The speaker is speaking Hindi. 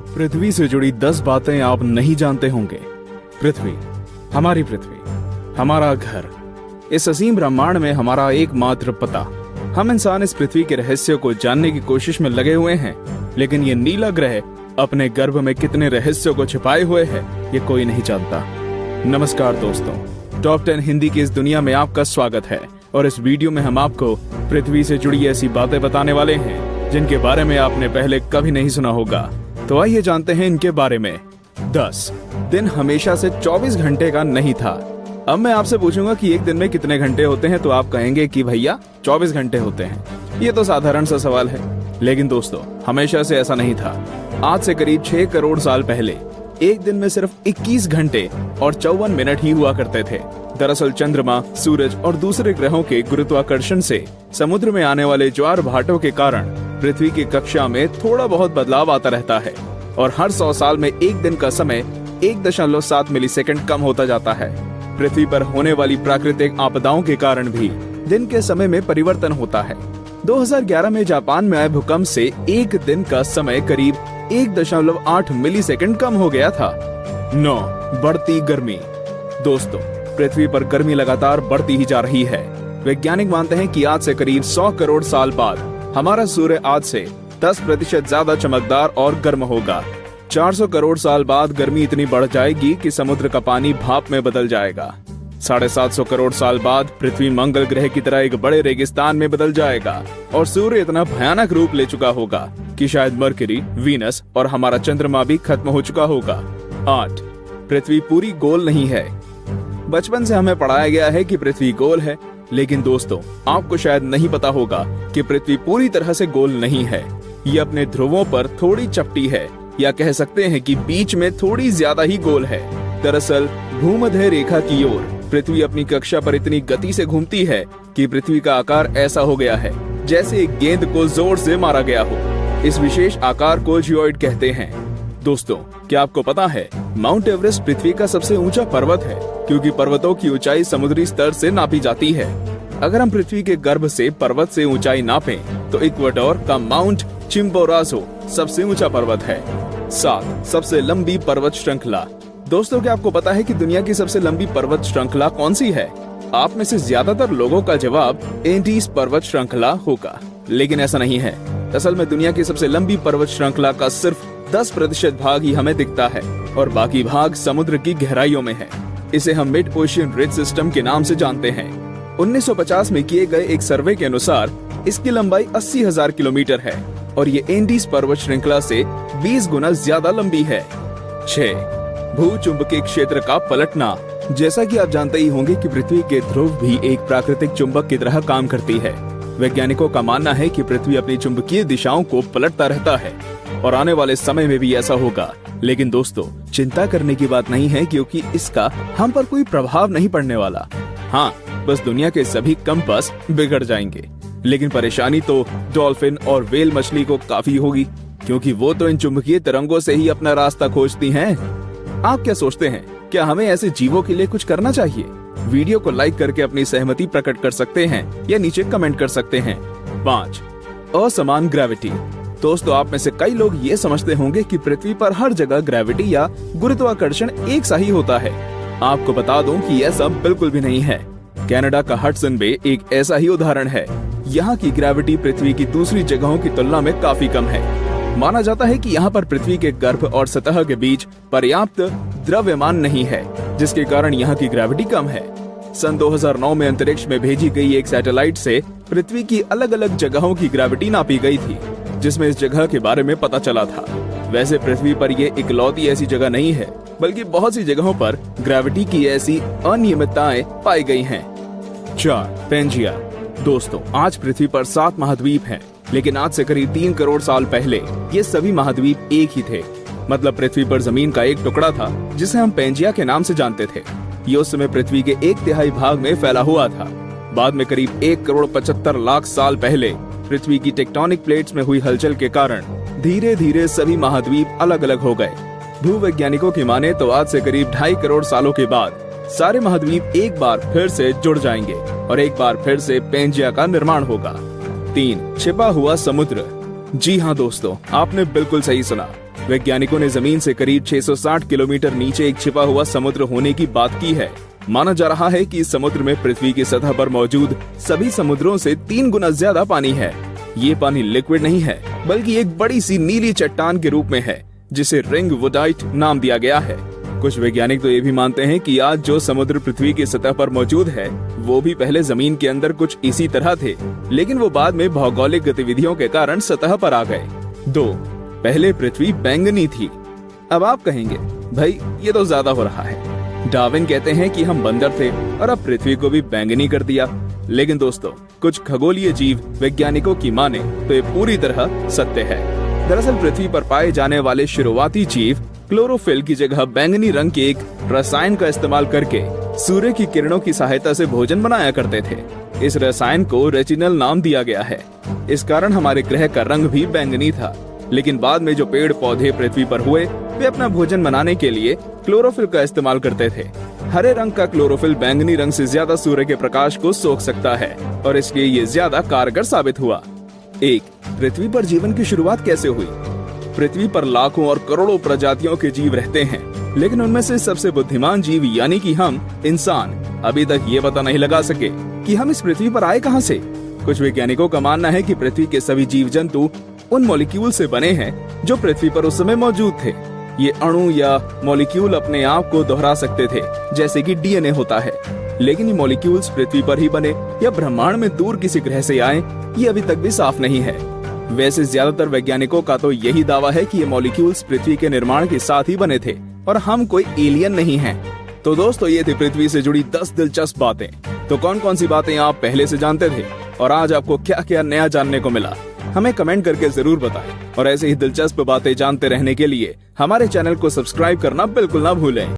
पृथ्वी से जुड़ी 10 बातें आप नहीं जानते होंगे। पृथ्वी, हमारी पृथ्वी, हमारा घर, इस असीम ब्रह्मांड में हमारा एकमात्र पता। हम इंसान इस पृथ्वी के रहस्य को जानने की कोशिश में लगे हुए हैं, लेकिन ये नीला ग्रह अपने गर्भ में कितने रहस्यों को छिपाए हुए है, ये कोई नहीं जानता। नमस्कार दोस्तों, टॉप 10 हिंदी की इस दुनिया में आपका स्वागत है और इस वीडियो में हम आपको पृथ्वी से जुड़ी ऐसी बातें बताने वाले हैं जिनके बारे में आपने पहले कभी नहीं सुना होगा। तो आइए जानते हैं इनके बारे में। 10 दिन हमेशा से 24 घंटे का नहीं था। अब मैं आपसे पूछूंगा कि एक दिन में कितने घंटे होते हैं, तो आप कहेंगे कि भैया 24 घंटे होते हैं। ये तो साधारण सा सवाल है, लेकिन दोस्तों हमेशा से ऐसा नहीं था। आज से करीब 6 करोड़ साल पहले एक दिन में सिर्फ 21 घंटे और 54 मिनट ही हुआ करते थे। दरअसल चंद्रमा, सूरज और दूसरे ग्रहों के गुरुत्वाकर्षण से समुद्र में आने वाले ज्वार भाटों के कारण पृथ्वी की कक्षा में थोड़ा बहुत बदलाव आता रहता है और हर 100 साल में एक दिन का समय 1.7 मिलीसेकंड कम होता जाता है। पृथ्वी पर होने वाली प्राकृतिक आपदाओं के कारण भी दिन के समय में परिवर्तन होता है। 2011 में जापान में आए भूकंप से एक दिन का समय करीब 1.8 मिलीसेकंड कम हो गया था। 9 बढ़ती गर्मी। दोस्तों, पृथ्वी पर गर्मी लगातार बढ़ती ही जा रही है। वैज्ञानिक मानते हैं कि आज से करीब 100 करोड़ साल बाद हमारा सूर्य आज से 10% ज्यादा चमकदार और गर्म होगा। 400 करोड़ साल बाद गर्मी इतनी बढ़ जाएगी कि समुद्र का पानी भाप में बदल जाएगा। 750 करोड़ साल बाद पृथ्वी मंगल ग्रह की तरह एक बड़े रेगिस्तान में बदल जाएगा और सूर्य इतना भयानक रूप ले चुका होगा कि शायद मरकरी, वीनस और हमारा चंद्रमा भी खत्म हो चुका होगा। 8 पृथ्वी पूरी गोल नहीं है। बचपन से हमें पढ़ाया गया है कि पृथ्वी गोल है, लेकिन दोस्तों आपको शायद नहीं पता होगा कि पृथ्वी पूरी तरह से गोल नहीं है। ये अपने ध्रुवों पर थोड़ी चपटी है, या कह सकते हैं कि बीच में थोड़ी ज्यादा ही गोल है। दरअसल भूमध्य रेखा की ओर पृथ्वी अपनी कक्षा पर इतनी गति से घूमती है कि पृथ्वी का आकार ऐसा हो गया है जैसे एक गेंद को जोर से मारा गया हो। इस विशेष आकार को जियोइड कहते हैं। दोस्तों, क्या आपको पता है माउंट एवरेस्ट पृथ्वी का सबसे ऊंचा पर्वत है, क्योंकि पर्वतों की ऊंचाई समुद्री स्तर से नापी जाती है। अगर हम पृथ्वी के गर्भ से पर्वत से ऊंचाई नापें, तो इक्वेडोर का माउंट चिम्बोराजो सबसे ऊंचा पर्वत है। 7 सबसे लंबी पर्वत श्रृंखला। दोस्तों, क्या आपको पता है कि दुनिया की सबसे लंबी पर्वत श्रृंखला कौन सी है? आप में से ज्यादातर लोगों का जवाब एंडीज पर्वत श्रृंखला होगा, लेकिन ऐसा नहीं है। असल में दुनिया की सबसे लंबी पर्वत श्रृंखला का सिर्फ 10% भाग ही हमें दिखता है और बाकी भाग समुद्र की गहराइयों में है। इसे हम मिड ओशियन रिज सिस्टम के नाम से जानते हैं। 1950 में किए गए एक सर्वे के अनुसार इसकी लंबाई 80,000 किलोमीटर है और ये एंडीज पर्वत श्रृंखला से 20 गुना ज्यादा लंबी है। 6 भूचुंबकीय क्षेत्र का पलटना। जैसा कि आप जानते ही होंगे कि पृथ्वी के ध्रुव भी एक प्राकृतिक चुंबक की तरह काम करती है। वैज्ञानिकों का मानना है कि पृथ्वी अपनी चुंबकीय दिशाओं को पलटता रहता है और आने वाले समय में भी ऐसा होगा। लेकिन दोस्तों, चिंता करने की बात नहीं है, क्योंकि इसका हम पर कोई प्रभाव नहीं पड़ने वाला। हाँ, बस दुनिया के सभी कंपास बिगड़ जाएंगे। लेकिन परेशानी तो डॉल्फिन और व्हेल मछली को काफी होगी, क्योंकि वो तो इन चुंबकीय तरंगों से ही अपना रास्ता खोजती हैं। आप क्या सोचते हैं, क्या हमें ऐसे जीवों के लिए कुछ करना चाहिए? वीडियो को लाइक करके अपनी सहमति प्रकट कर सकते हैं या नीचे कमेंट कर सकते हैं। 5 असमान ग्रेविटी। दोस्तों, आप में से कई लोग ये समझते होंगे कि पृथ्वी पर हर जगह ग्रेविटी या गुरुत्वाकर्षण एक सा ही होता है। आपको बता दूं कि यह सब बिल्कुल भी नहीं है। कनाडा का हडसन बे एक ऐसा ही उदाहरण है। यहाँ की ग्रेविटी पृथ्वी की दूसरी जगहों की तुलना में काफी कम है। माना जाता है कि यहाँ पर पृथ्वी के गर्भ और सतह के बीच पर्याप्त द्रव्यमान नहीं है, जिसके कारण यहाँ की ग्रेविटी कम है। सन 2009 में अंतरिक्ष में भेजी गई एक सैटेलाइट से पृथ्वी की अलग अलग जगहों की ग्रेविटी नापी गई थी, जिसमें इस जगह के बारे में पता चला था। वैसे पृथ्वी पर ये इकलौती ऐसी जगह नहीं है, बल्कि बहुत सी जगहों पर ग्रेविटी की ऐसी अनियमितताएं पाई गई हैं। 4 पेंजिया। दोस्तों, आज पृथ्वी पर 7 महाद्वीप हैं, लेकिन आज से करीब 3 करोड़ साल पहले ये सभी महाद्वीप एक ही थे। मतलब पृथ्वी पर जमीन का एक टुकड़ा था जिसे हम पेंजिया के नाम से जानते थे। ये उस समय पृथ्वी के 1/3 भाग में फैला हुआ था। बाद में करीब 1 करोड़ 75 लाख साल पहले पृथ्वी की टेक्टोनिक प्लेट्स में हुई हलचल के कारण धीरे धीरे सभी महाद्वीप अलग अलग हो गए। भूवैज्ञानिकों की माने तो आज से करीब 2.5 करोड़ सालों के बाद सारे महाद्वीप एक बार फिर से जुड़ जाएंगे और एक बार फिर से पेंजिया का निर्माण होगा। 3 छिपा हुआ समुद्र। जी हाँ दोस्तों, आपने बिल्कुल सही सुना। वैज्ञानिकों ने जमीन से करीब 660 किलोमीटर नीचे एक छिपा हुआ समुद्र होने की बात की है। माना जा रहा है कि इस समुद्र में पृथ्वी की सतह पर मौजूद सभी समुद्रों से 3 गुना ज्यादा पानी है। ये पानी लिक्विड नहीं है, बल्कि एक बड़ी सी नीली चट्टान के रूप में है, जिसे रिंग वुडाइट नाम दिया गया है। कुछ वैज्ञानिक तो ये भी मानते हैं कि आज जो समुद्र पृथ्वी की सतह पर मौजूद है, वो भी पहले जमीन के अंदर कुछ इसी तरह थे, लेकिन वो बाद में भौगोलिक गतिविधियों के कारण सतह पर आ गए। 2. पहले पृथ्वी बैंगनी थी। अब आप कहेंगे, भाई ये तो ज्यादा हो रहा है। डार्विन कहते हैं कि हम बंदर थे और अब पृथ्वी को भी बैंगनी कर दिया। लेकिन दोस्तों, कुछ खगोलीय जीव वैज्ञानिकों की माने तो ये पूरी तरह सत्य है। दरअसल पृथ्वी पर पाए जाने वाले शुरुआती जीव क्लोरोफिल की जगह बैंगनी रंग के एक रसायन का इस्तेमाल करके सूर्य की किरणों की सहायता से भोजन बनाया करते थे। इस रसायन को रेटिनल नाम दिया गया है। इस कारण हमारे ग्रह का रंग भी बैंगनी था। लेकिन बाद में जो पेड़ पौधे पृथ्वी पर हुए, वे अपना भोजन बनाने के लिए क्लोरोफिल का इस्तेमाल करते थे। हरे रंग का क्लोरोफिल बैंगनी रंग से ज्यादा सूर्य के प्रकाश को सोख सकता है और इसलिए ये ज्यादा कारगर साबित हुआ। 1. पृथ्वी पर जीवन की शुरुआत कैसे हुई? पृथ्वी पर लाखों और करोड़ों प्रजातियों के जीव रहते हैं, लेकिन उनमें से सबसे बुद्धिमान जीव यानी कि हम इंसान अभी तक ये पता नहीं लगा सके कि हम इस पृथ्वी पर आए कहां से। कुछ वैज्ञानिकों का मानना है कि पृथ्वी के सभी जीव जंतु उन मॉलिक्यूल से बने हैं जो पृथ्वी पर उस समय मौजूद थे। ये अणु या मॉलिक्यूल अपने आप को दोहरा सकते थे, जैसे कि डीएनए होता है। लेकिन ये मॉलिक्यूल्स पृथ्वी पर ही बने या ब्रह्मांड में दूर किसी ग्रह से आए, ये अभी तक भी साफ नहीं है। वैसे ज्यादातर वैज्ञानिकों का तो यही दावा है कि ये मॉलिक्यूल्स पृथ्वी के निर्माण के साथ ही बने थे और हम कोई एलियन नहीं हैं। तो दोस्तों, ये थी पृथ्वी से जुड़ी 10 दिलचस्प बातें। तो कौन कौन सी बातें आप पहले से जानते थे और आज आपको क्या क्या नया जानने को मिला, हमें कमेंट करके जरूर बताएं। और ऐसे ही दिलचस्प बातें जानते रहने के लिए हमारे चैनल को सब्सक्राइब करना बिल्कुल ना भूलें।